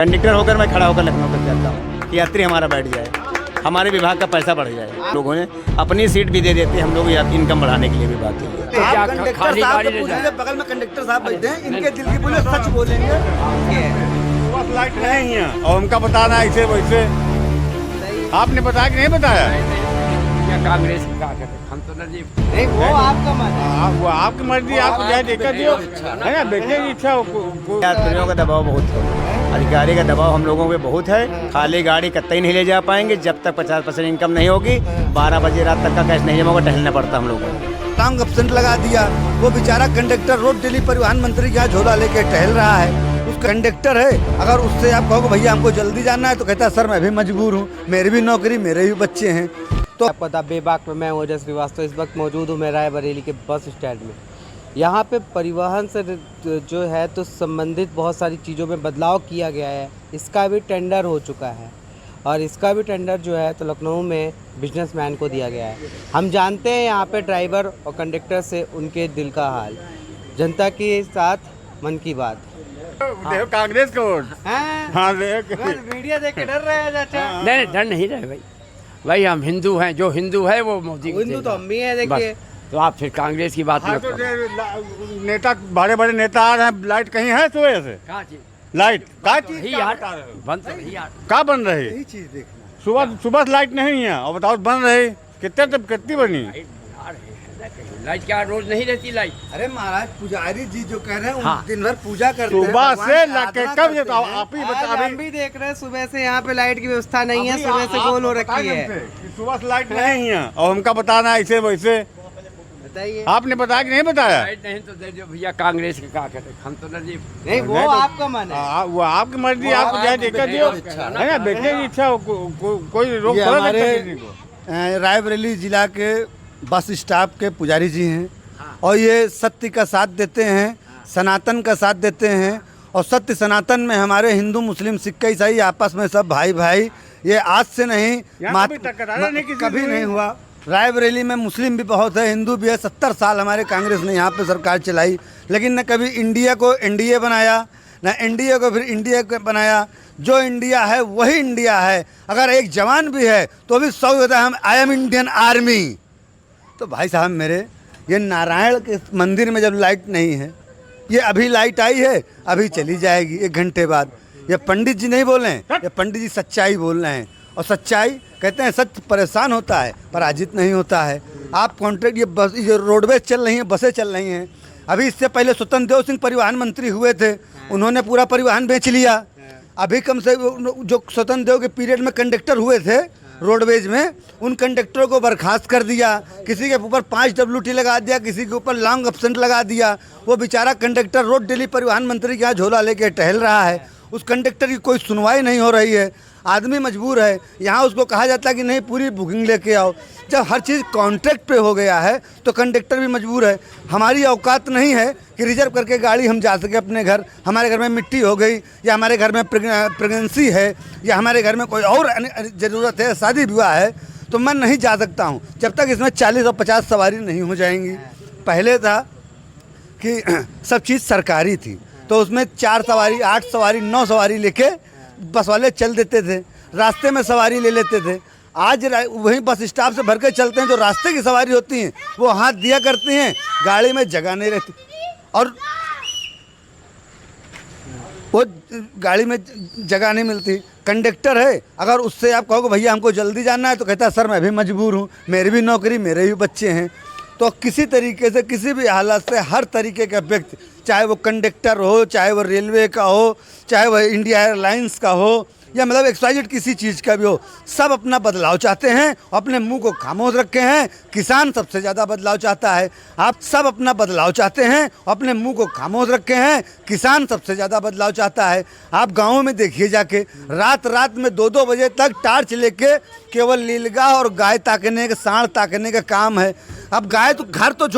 Conductor होकर मैं खड़ा होकर लखनऊ तक जाता हूँ कि यात्री हमारा बैठ जाए, हमारे विभाग का पैसा बढ़ जाए। लोगों ने अपनी सीट भी दे देते हैं हम लोग इनकम बढ़ाने के लिए विभाग के लिए। आप कंडक्टर साहब को पूछिए, बगल में कंडक्टर साहब बैठे हैं, इनके दिल की बोले सच बोलेंगे। बस लाइट नहीं है और उनका बताना ऐसे वैसे। आपने बताया कि नहीं बताया? कांग्रेस का हम तो नहीं, वो आपका मन है। वो आपकी मर्जी, आपको जहाँ देखा दियो है ना, देखने की इच्छा हो। यात्रियों का दबाव बहुत है, अधिकारी का दबाव हम लोगों पे बहुत है। खाली गाड़ी कतई नहीं ले जा पाएंगे जब तक 50% इनकम नहीं होगी। 12 बजे रात तक का कैश नहीं जमा होगा, टहलना पड़ता हम लोगों को। टांग एब्सेंट लगा दिया, वो बेचारा कंडक्टर रोड दिल्ली परिवहन मंत्री के यहाँ झोला लेके टहल रहा है। उस कंडक्टर है, अगर उससे आप कहोगे भैया हमको जल्दी जाना है, तो कहता है सर मैं भी मजबूर हूँ, मेरी भी नौकरी, मेरे भी बच्चे हैं। तो आपको पता बेबाक में मैं ओजस श्रीवास्तव इस वक्त मौजूद हूँ मैं रायबरेली के बस स्टैंड में। यहाँ पे परिवहन से जो है तो संबंधित बहुत सारी चीज़ों में बदलाव किया गया है। इसका भी टेंडर हो चुका है और इसका भी टेंडर जो है तो लखनऊ में बिजनेसमैन को दिया गया है। हम जानते हैं यहाँ पे ड्राइवर और कंडक्टर से उनके दिल का हाल। जनता के साथ मन की बात। देखो कांग्रेस को वोट। हाँ मीडिया देख के डर रहे हैं चाचा? नहीं, डर नहीं रहे भाई हम हिंदू हैं, जो हिंदू है वो मोदी को हिंदू तो हम भी हैं। देखिए तो आप फिर कांग्रेस की बात मत तो करो। नेता, बड़े बड़े नेता आ रहे हैं, लाइट कहीं है सुबह से? लाइट का चीज ही यार बंद तो नहीं यार, का बन रही? यही चीज देखना। सुबह से लाइट नहीं है और बताओ बन रही कितनी बनी? लाइट क्या रोज नहीं रहती लाइट? अरे महाराज पुजारी जी जो कह रहे हैं हाँ। दिन भर पूजा करते हैं, सुबह भगवान से की लगे आराधना कब ये करते हैं। आप ही आज बता हम भी देख रहे हैं सुबह से यहाँ पे लाइट की व्यवस्था नहीं है, सुबह से गोल हो रखी है। सुबह से लाइट नहीं है और उनका बताना ऐसे वैसे। बताइए, आपने बताया कि नहीं बताया? लाइट नहीं तो दे दो भैया, कांग्रेस के क्या करे, हम तो नहीं वो आपका मन है। वो आपकी मर्जी, आपको जहाँ देखा दियो है ना, देखने की इच्छा हो। कोई रोक ये थोड़ा हमारे सकता किसी को। रायबरेली जिला के बस स्टाफ के पुजारी जी हैं और ये सत्य का साथ देते हैं, सनातन का साथ देते हैं। और सत्य सनातन में हमारे हिंदू मुस्लिम सिख ईसाई आपस में सब भाई भाई। ये आज से नहीं, कभी नहीं हुआ। रायबरेली में मुस्लिम भी बहुत है, हिंदू भी है। 70 साल हमारे कांग्रेस ने यहाँ पे सरकार चलाई, लेकिन न कभी इंडिया को एनडीए बनाया, न एनडीए को फिर इंडिया को बनाया। जो इंडिया है वही इंडिया है। अगर एक जवान भी है तो भी 100 होता है हम आई एम इंडियन आर्मी। तो भाई साहब मेरे, ये नारायण के मंदिर में जब लाइट नहीं है, ये अभी लाइट आई है, अभी चली जाएगी 1 घंटे बाद। ये पंडित जी नहीं बोल रहे हैं, ये पंडित जी सच्चाई बोल रहे हैं। और सच्चाई कहते हैं सत्य परेशान होता है, पराजित नहीं होता है। आप कॉन्ट्रैक्ट, ये बस, ये रोडवेज चल रही हैं, बसें चल रही हैं। अभी इससे पहले स्वतंत्र देव सिंह परिवहन मंत्री हुए थे, उन्होंने पूरा परिवहन बेच लिया। अभी कम से जो स्वतंत्र देव के पीरियड में कंडक्टर हुए थे रोडवेज में, उन कंडक्टरों को बर्खास्त कर दिया। किसी के ऊपर 5 WT लगा दिया, किसी के ऊपर लॉन्ग एब्सेंट लगा दिया। वो बेचारा कंडक्टर रोड दिल्ली परिवहन मंत्री के यहाँ झोला लेके टहल रहा है। उस कंडक्टर की कोई सुनवाई नहीं हो रही है। आदमी मजबूर है, यहाँ उसको कहा जाता है कि नहीं पूरी बुकिंग लेके आओ। जब हर चीज़ कॉन्ट्रैक्ट पे हो गया है तो कंडक्टर भी मजबूर है। हमारी औकात नहीं है कि रिजर्व करके गाड़ी हम जा सके अपने घर। हमारे घर में मिट्टी हो गई, या हमारे घर में प्रेगनेंसी है, या हमारे घर में कोई और ज़रूरत है, शादी विवाह है, तो मैं नहीं जा सकता हूँ जब तक इसमें 40 और 50 सवारी नहीं हो जाएंगी। पहले था कि सब चीज़ सरकारी थी, तो उसमें 4 सवारी, 8 सवारी, 9 सवारी लेके बस वाले चल देते थे, रास्ते में सवारी ले लेते थे। आज वहीं बस स्टॉप से भर के चलते हैं, जो रास्ते की सवारी होती हैं वो हाथ दिया करती हैं, गाड़ी में जगह नहीं रहती और वो गाड़ी में जगह नहीं मिलती। कंडक्टर है, अगर उससे आप कहोगे भैया हमको जल्दी जाना है, तो कहता है सर मैं भी मजबूर हूँ, मेरी भी नौकरी, मेरे भी बच्चे हैं। तो किसी तरीके से, किसी भी हालत से, हर तरीके का व्यक्ति, चाहे वो कंडक्टर हो, चाहे वो रेलवे का हो, चाहे वो इंडिया एयरलाइंस का हो, या मतलब XYZ किसी चीज़ का भी हो, सब अपना बदलाव चाहते हैं, अपने मुंह को खामोश रखे हैं। किसान सबसे ज़्यादा बदलाव चाहता है। आप सब अपना बदलाव चाहते हैं, अपने मुंह को खामोश रखे हैं। किसान सबसे ज़्यादा बदलाव चाहता है। आप गाँवों में देखिए जाके, रात रात में 2-2 बजे तक टार्च लेके केवल लीलगाह और गाय ताकने का, सांड ताकने का काम है। अब गाय तो घर तो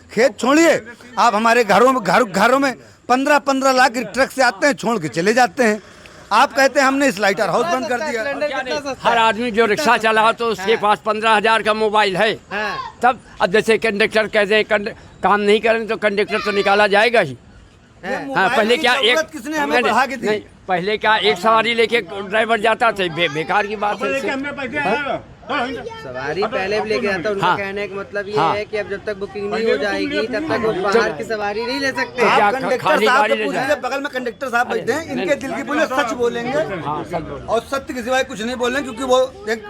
खेत छोड़िए, आप हमारे घरों में 15-15 लाख ट्रक से आते हैं, छोड़ के चले जाते हैं। आप कहते हैं हमने स्लाइटर हाउस बंद कर दिया। हर आदमी जो रिक्शा चला तो उसके पास 15,000 का मोबाइल है। तब अब जैसे कंडक्टर कहते हैं काम नहीं करें तो कंडक्टर तो निकाला जाएगा ही। हाँ, पहले क्या एक किसने हमें बढ़ा के दी? पहले का एक सवारी लेके ड्राइवर जाता था, बेकार की बात है इससे। हमने पैसे सवारी पहले भी लेके जाता, उनका हाँ। कहने का मतलब ये हाँ। है कि अब जब तक बुकिंग नहीं हो जाएगी तब तक वो बाहर की सवारी नहीं ले सकते। क्या आप कंडक्टर खाली साहब गाड़ी से ले पूछिए, जाए? बगल में कंडक्टर साहब बैठे हैं, इनके दिल की बोले सच बोलेंगे हाँ, सब बोलो। और सत्य के सिवाय कुछ नहीं बोलेंगे, क्योंकि वो एक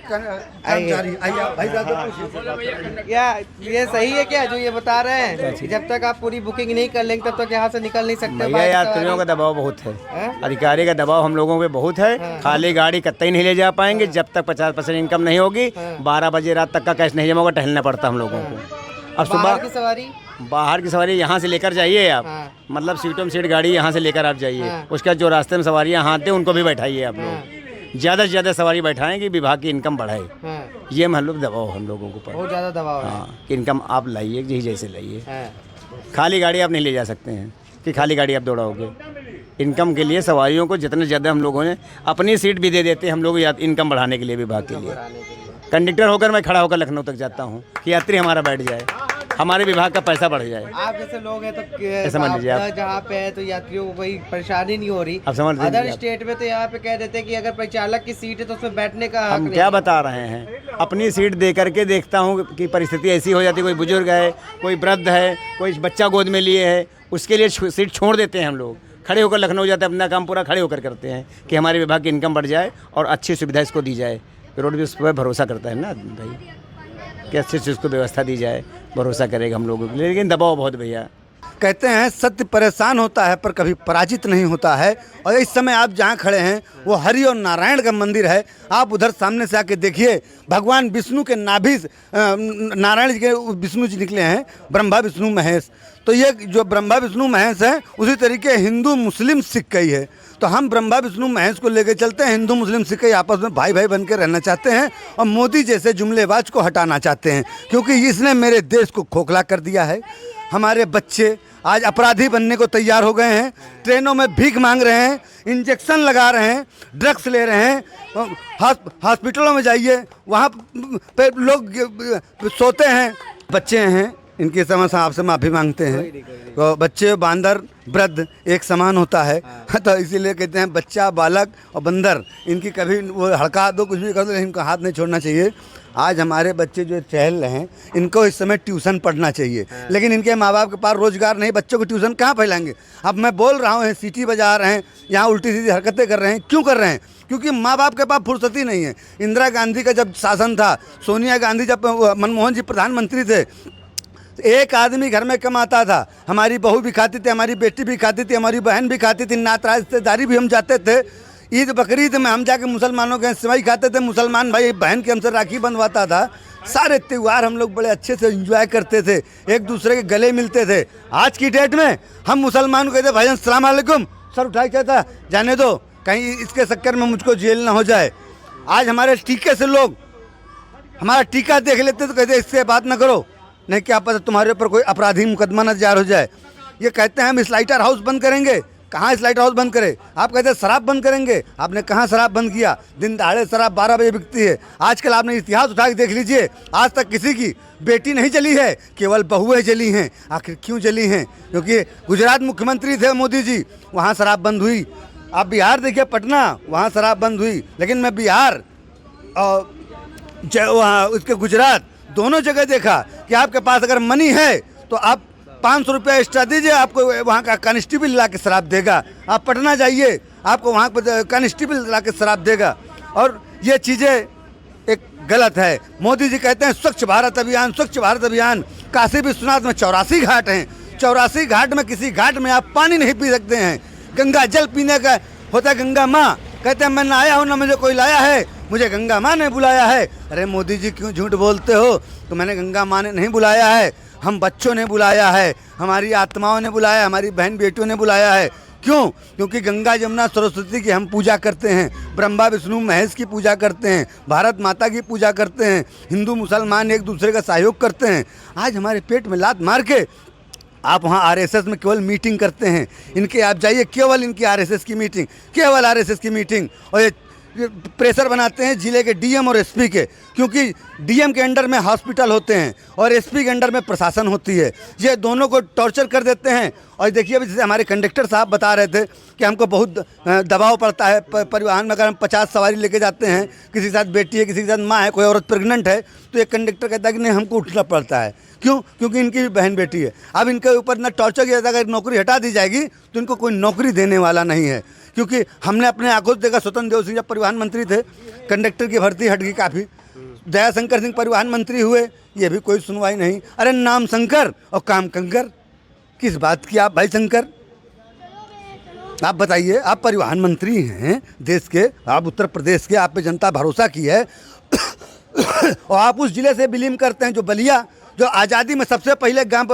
कर्मचारी। आइए भाई साहब से पूछिए। क्या ये सही है क्या जो ये बता रहे हैं कि जब तक आप पूरी बुकिंग नहीं कर लेंगे तब तक यहाँ से निकल नहीं सकते? भैया बाहर की यात्रियों का सवारी? दबाव बहुत है, हैं? अधिकारी का दबाव हम लोगों पे बहुत है। खाली गाड़ी कतई नहीं ले जा पाएंगे जब तक 50% इनकम नहीं होगी। 12 बजे रात तक का कैश नहीं जमा होगा, टहलना पड़ता हम लोगों को। अब बाहर की सुबह सवारी बाहर की सवारी यहाँ से लेकर जाइए आप, हाँ। मतलब सीटों में सीट गाड़ी यहाँ से लेकर आप जाइए। हाँ। उसके बाद जो रास्ते में सवारियाँ आते हैं उनको भी बैठाइए आप लोग। ज़्यादा से ज़्यादा सवारी बैठाएं कि विभाग की इनकम बढ़ाए। हाँ, ये मतलब दबाव हम लोगों को पड़ा। बहुत ज्यादा दबाव है। हाँ, कि इनकम आप लाइए जी जैसे लाइए। हाँ। खाली गाड़ी आप नहीं ले जा सकते हैं कि खाली गाड़ी आप दौड़ाओगे। इनकम के लिए सवारियों को जितने ज़्यादा हम लोगों ने अपनी सीट भी दे देते हैं हम लोग इनकम बढ़ाने के लिए, विभाग के लिए। कंडक्टर होकर मैं खड़ा होकर लखनऊ तक जाता हूँ कि यात्री हमारा बैठ जाए, हमारे विभाग का पैसा बढ़ जाए। आप जैसे लोग हैं तो समझ लीजिए आप। जहाँ पे है तो यात्रियों को कोई परेशानी नहीं हो रही। आप समझ लीजिए अदर आप। स्टेट में तो यहाँ पे कह देते हैं कि अगर परिचालक की सीट है तो उसमें बैठने का हक हम नहीं क्या है। बता रहे हैं, अपनी सीट दे करके देखता हूँ कि परिस्थिति ऐसी हो जाती है, कोई बुजुर्ग है, कोई वृद्ध है, कोई बच्चा गोद में लिए है, उसके लिए सीट छोड़ देते हैं हम लोग। खड़े होकर लखनऊ जाते हैं, अपना काम पूरा खड़े होकर करते हैं कि हमारे विभाग की इनकम बढ़ जाए और अच्छी सुविधा इसको दी जाए। रोड भी उस पर भरोसा करता है ना आदमी भाई कि अच्छी चीज़ को व्यवस्था दी जाए, भरोसा करेगा हम लोगों के लिए। लेकिन दबाव बहुत भैया। कहते हैं सत्य परेशान होता है पर कभी पराजित नहीं होता है। और इस समय आप जहाँ खड़े हैं वो हरि और नारायण का मंदिर है। आप उधर सामने से आके देखिए, भगवान विष्णु के नाभि नारायण जी के विष्णु जी निकले हैं, ब्रह्मा विष्णु महेश। तो ये जो ब्रह्मा विष्णु महेश है उसी तरीके हिंदू मुस्लिम सिख का ही है। तो हम ब्रह्मा विष्णु महेश को लेकर चलते हैं। हिंदू मुस्लिम सिख आपस में भाई भाई बन के रहना चाहते हैं और मोदी जैसे जुमलेबाज को हटाना चाहते हैं, क्योंकि इसने मेरे देश को खोखला कर दिया है। हमारे बच्चे आज अपराधी बनने को तैयार हो गए हैं, ट्रेनों में भीख मांग रहे हैं, इंजेक्शन लगा रहे हैं, ड्रग्स ले रहे हैं। हॉस्पिटलों में जाइए, वहाँ पे लोग सोते हैं। बच्चे हैं, इनके समय आपसे माफ़ी मांगते हैं। तो बच्चे, बांदर, वृद्ध एक समान होता है। तो इसीलिए कहते हैं बच्चा, बालक और बंदर, इनकी कभी वो हड़का दो, कुछ भी कर दो, लेकिन इनको हाथ नहीं छोड़ना चाहिए। आज हमारे बच्चे जो चहल रहे हैं, इनको इस समय ट्यूशन पढ़ना चाहिए, लेकिन इनके माँ बाप के पास रोजगार नहीं, बच्चों को ट्यूशन कहाँ फैलाएंगे। अब मैं बोल रहा हूँ, सीटी बजा रहे हैं, यहाँ उल्टी सीधी हरकतें कर रहे हैं, क्यों कर रहे हैं? क्योंकि माँ बाप के पास फुर्सत ही नहीं है। इंदिरा गांधी का जब शासन था, सोनिया गांधी जब मनमोहन जी प्रधानमंत्री थे, एक आदमी घर में कमाता था, हमारी बहू भी खाती थी, हमारी बेटी भी खाती थी, हमारी बहन भी खाती थी, नात रिश्तेदारी भी हम जाते थे। ईद बकरीद में हम जाके मुसलमानों के सेवई खाते थे, मुसलमान भाई बहन के हमसे राखी बंधवाता था। सारे त्यौहार हम लोग बड़े अच्छे से एंजॉय करते थे, एक दूसरे के गले मिलते थे। आज की डेट में हम मुसलमान को कहते भाईजान सलाम अलैकुम, सर उठाई कहता जाने दो, कहीं इसके चक्कर में मुझको जेल ना हो जाए। आज हमारे टीके से लोग हमारा टीका देख लेते तो कहते इससे बात ना करो, नहीं क्या पता तुम्हारे ऊपर कोई अपराधी मुकदमा न तैयार हो जाए। ये कहते हैं हम स्लाइटर हाउस बंद करेंगे, कहाँ स्लाइटर हाउस बंद करे? आप कहते हैं शराब बंद करेंगे, आपने कहाँ शराब बंद किया? दिन दहाड़े शराब 12 बजे बिकती है। आजकल आपने इतिहास उठा के देख लीजिए, आज तक किसी की बेटी नहीं जली है, केवल बहुएं जली हैं। आखिर क्यों जली हैं? क्योंकि गुजरात मुख्यमंत्री थे मोदी जी, वहाँ शराब बंद हुई। आप बिहार देखिए, पटना, वहाँ शराब बंद हुई। लेकिन मैं बिहार और वहाँ उसके गुजरात दोनों जगह देखा कि आपके पास अगर मनी है तो आप 500 रुपया एक्स्ट्रा दीजिए, आपको वहाँ का कांस्टेबल ला के शराब देगा। आप पटना जाइए, आपको वहाँ पर कांस्टेबल ला के शराब देगा। और ये चीज़ें एक गलत है। मोदी जी कहते हैं स्वच्छ भारत अभियान, स्वच्छ भारत अभियान। काशी विश्वनाथ में 84 घाट हैं, 84 घाट में किसी घाट में आप पानी नहीं पी सकते हैं। गंगा जल पीने का होता है गंगा माँ, कहते हैं मैं ना आया हूँ ना मुझे कोई लाया है, मुझे गंगा माँ ने बुलाया है। अरे मोदी जी क्यों झूठ बोलते हो? तो मैंने गंगा माँ ने नहीं बुलाया है, हम बच्चों ने बुलाया है, हमारी आत्माओं ने बुलाया है, हमारी बहन बेटियों ने बुलाया है। क्यों? क्योंकि गंगा जमुना सरस्वती की हम पूजा करते हैं, ब्रह्मा विष्णु महेश की पूजा करते हैं, भारत माता की पूजा करते हैं, हिंदू मुसलमान एक दूसरे का सहयोग करते हैं। आज हमारे पेट में लात मार के आप वहाँ आरएसएस में केवल मीटिंग करते हैं। इनके आप जाइए, केवल इनकी आरएसएस की मीटिंग, केवल आरएसएस की मीटिंग। और ये प्रेशर बनाते हैं जिले के डीएम और एसपी के, क्योंकि डीएम के अंडर में हॉस्पिटल होते हैं और एसपी के अंडर में प्रशासन होती है। ये दोनों को टॉर्चर कर देते हैं। और देखिए अभी जैसे हमारे कंडक्टर साहब बता रहे थे कि हमको बहुत दबाव पड़ता है परिवहन में। अगर हम 50 सवारी लेके जाते हैं, किसी के साथ बेटी है, किसी के साथ माँ है, कोई औरत प्रेग्नेंट है, तो एक कंडक्टर कहता है कि नहीं हमको उठना पड़ता है। क्यों? क्योंकि इनकी भी बहन बेटी है। अब इनके ऊपर ना टॉर्चर किया जाता है, अगर नौकरी हटा दी जाएगी तो इनको कोई नौकरी देने वाला नहीं है। क्योंकि हमने अपने आंखों से देखा, स्वतंत्र देव सिंह जब परिवहन मंत्री थे, कंडक्टर की भर्ती हट गई काफ़ी। दयाशंकर सिंह परिवहन मंत्री हुए, ये भी कोई सुनवाई नहीं। अरे नाम शंकर और काम कंकर, किस बात की आप भाई शंकर? आप बताइए, आप परिवहन मंत्री हैं देश के, आप उत्तर प्रदेश के, आप पे जनता भरोसा की है और आप उस जिले से बिलीव करते हैं जो बलिया, जो आज़ादी में सबसे पहले गांव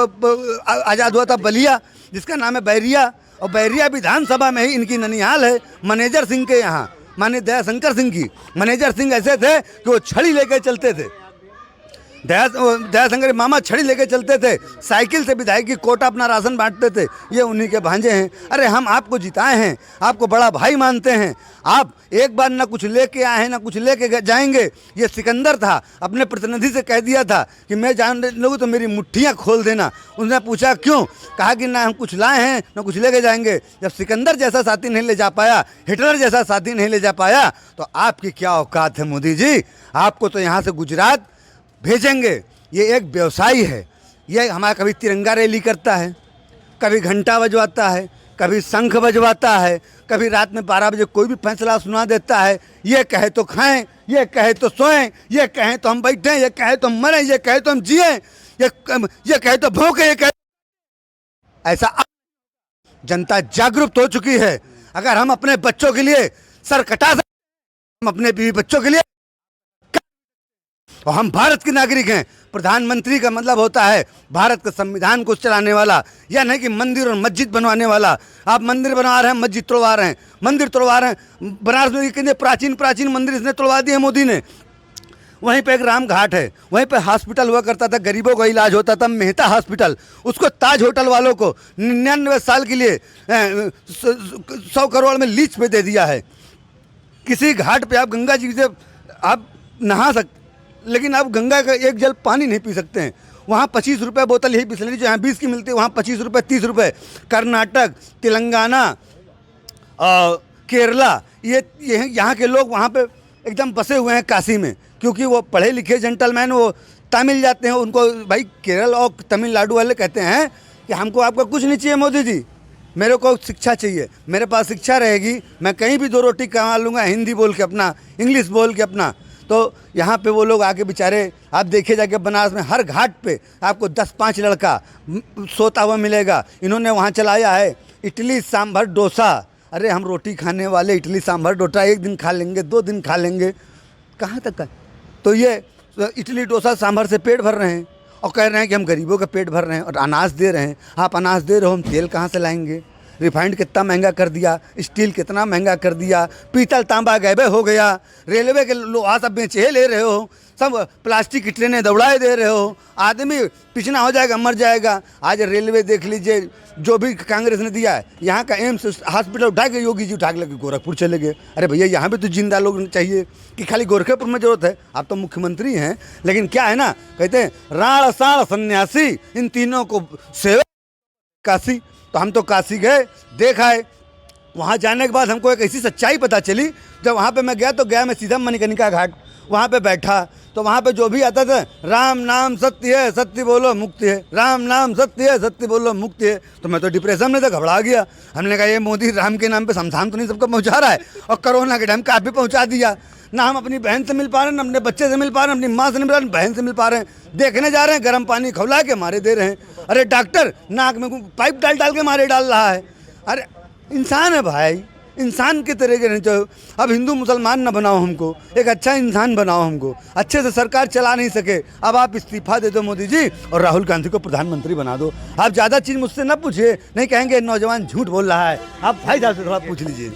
आज़ाद हुआ था बलिया, जिसका नाम है बैरिया। और बैरिया विधानसभा में ही इनकी ननिहाल है, मैनेजर सिंह के यहाँ, माने दयाशंकर सिंह की। मैनेजर सिंह ऐसे थे कि वो छड़ी लेके चलते थे, दयाशंकर मामा छड़ी लेके चलते थे, साइकिल से विधायक की कोटा अपना राशन बांटते थे। ये उन्हीं के भांजे हैं। अरे हम आपको जिताए हैं, आपको बड़ा भाई मानते हैं। आप एक बार ना कुछ लेके आए हैं ना कुछ लेके जाएंगे। ये सिकंदर था, अपने प्रतिनिधि से कह दिया था कि मैं जान लूँ तो मेरी मुट्ठियाँ खोल देना। उसने पूछा क्यों? कहा कि ना हम कुछ लाए हैं ना कुछ लेके जाएंगे। जब सिकंदर जैसा साथी नहीं ले जा पाया, हिटलर जैसा साथी नहीं ले जा पाया, तो आपकी क्या औकात है मोदी जी? आपको तो यहाँ से गुजरात भेजेंगे। ये एक व्यवसायी है। ये हमारा कभी तिरंगा रैली करता है, कभी घंटा बजवाता है, कभी शंख बजवाता है, कभी रात में 12 बजे कोई भी फैसला सुना देता है। ये कहे तो खाएं, ये कहे तो सोएं, ये कहे तो हम बैठें, ये कहे तो हम मरें, ये कहे तो हम जिएं, ये कहे तो भौंके, ये कहे। ऐसा जनता जागरूक हो चुकी है। अगर हम अपने बच्चों के लिए सर कटा सकते, हम अपने बीवी बच्चों के लिए, और हम भारत के नागरिक हैं। प्रधानमंत्री का मतलब होता है भारत के संविधान को चलाने वाला, या नहीं कि मंदिर और मस्जिद बनवाने वाला। आप मंदिर बनवा रहे हैं, मस्जिद तोड़वा रहे हैं, मंदिर तोड़वा रहे हैं। बनारस में कितने प्राचीन प्राचीन मंदिर इसने तोड़वा दिए मोदी ने। वहीं पे एक राम घाट है, वहीं पे हॉस्पिटल हुआ करता था, गरीबों का इलाज होता था, मेहता हॉस्पिटल। उसको ताज होटल वालों को 99 साल के लिए 100 करोड़ में लीज पे दे दिया है। किसी घाट पे आप गंगा जी से आप नहा सकते, लेकिन आप गंगा का एक जल पानी नहीं पी सकते हैं। वहाँ 25 रुपये बोतल, यही बिस्लरी जो यहाँ 20 की मिलती है, वहाँ 25 रुपये 30 रुपये। कर्नाटक, तेलंगाना, केरला, ये यहाँ के लोग वहाँ पे एकदम बसे हुए हैं काशी में, क्योंकि वो पढ़े लिखे जेंटलमैन, वो तमिल जाते हैं। उनको भाई केरल और तमिलनाडु वाले कहते हैं कि हमको आपका कुछ नहीं चाहिए मोदी जी, मेरे को शिक्षा चाहिए। मेरे पास शिक्षा रहेगी, मैं कहीं भी 2 रोटी कमा लूँगा, हिंदी बोल के अपना, इंग्लिश बोल के अपना। तो यहाँ पे वो लोग आके बेचारे, आप देखिए जाके बनारस में हर घाट पे आपको 10-5 लड़का सोता हुआ मिलेगा। इन्होंने वहाँ चलाया है इडली सांभर डोसा। अरे हम रोटी खाने वाले इडली सांभर डोसा 1 दिन खा लेंगे, 2 दिन खा लेंगे, कहाँ तक है? तो ये इडली डोसा सांभर से पेट भर रहे हैं और कह रहे हैं कि हम गरीबों का पेट भर रहे हैं और अनाज दे रहे हैं। आप अनाज दे रहे हो, हम तेल कहाँ से लाएंगे? रिफाइंड कितना महंगा कर दिया, स्टील कितना महंगा कर दिया, पीतल तांबा गायब हो गया, रेलवे के लोहा सब बेचे ले रहे हो, सब प्लास्टिक की ट्रेनें दौड़ाए दे रहे हो, आदमी पिछड़ा हो जाएगा, मर जाएगा। आज रेलवे देख लीजिए, जो भी कांग्रेस ने दिया है, यहाँ का एम्स हॉस्पिटल उठा के योगी जी उठा के लगे गोरखपुर चले गए। अरे भैया यहाँ भी तो जिंदा लोग चाहिए कि खाली गोरखपुर में जरूरत है? आप तो मुख्यमंत्री हैं, लेकिन क्या है ना, कहते हैं राण साण सन्यासी, इन तीनों को सेवा काशी। तो हम तो काशी गए, देखा है। वहाँ जाने के बाद हमको एक ऐसी सच्चाई पता चली, जब वहाँ पे मैं गया तो गया मैं सीधा मणिकर्णिका घाट, वहाँ पे बैठा तो वहाँ पे जो भी आता था, राम नाम सत्य है, सत्य बोलो मुक्ति है, राम नाम सत्य है, सत्य बोलो मुक्ति है। तो मैं तो डिप्रेशन में तो घबरा गया। हमने कहा ये मोदी राम के नाम पे शमशान तो नहीं सबको पहुँचा रहा है? और कोरोना के टाइम काफ़ी पहुँचा दिया। ना हम अपनी बहन से मिल पा रहे हैं, ना अपने बच्चे से मिल पा रहे हैं, अपनी माँ से नहीं मिल पा रहे हैं, बहन से मिल पा रहे हैं। देखने जा रहे हैं, गर्म पानी खौला के मारे दे रहे हैं। अरे डॉक्टर नाक में पाइप डाल के मारे डाल रहा है। अरे इंसान है भाई, इंसान के तरह के नहीं चाहिए। अब हिंदू मुसलमान ना बनाओ हमको, एक अच्छा इंसान बनाओ हमको। अच्छे से सरकार चला नहीं सके, अब आप इस्तीफा दे दो मोदी जी और राहुल गांधी को प्रधानमंत्री बना दो। आप ज़्यादा चीज़ मुझसे ना पूछिए, नहीं कहेंगे नौजवान झूठ बोल रहा है। आप भाई साहब से थोड़ा पूछ लीजिए।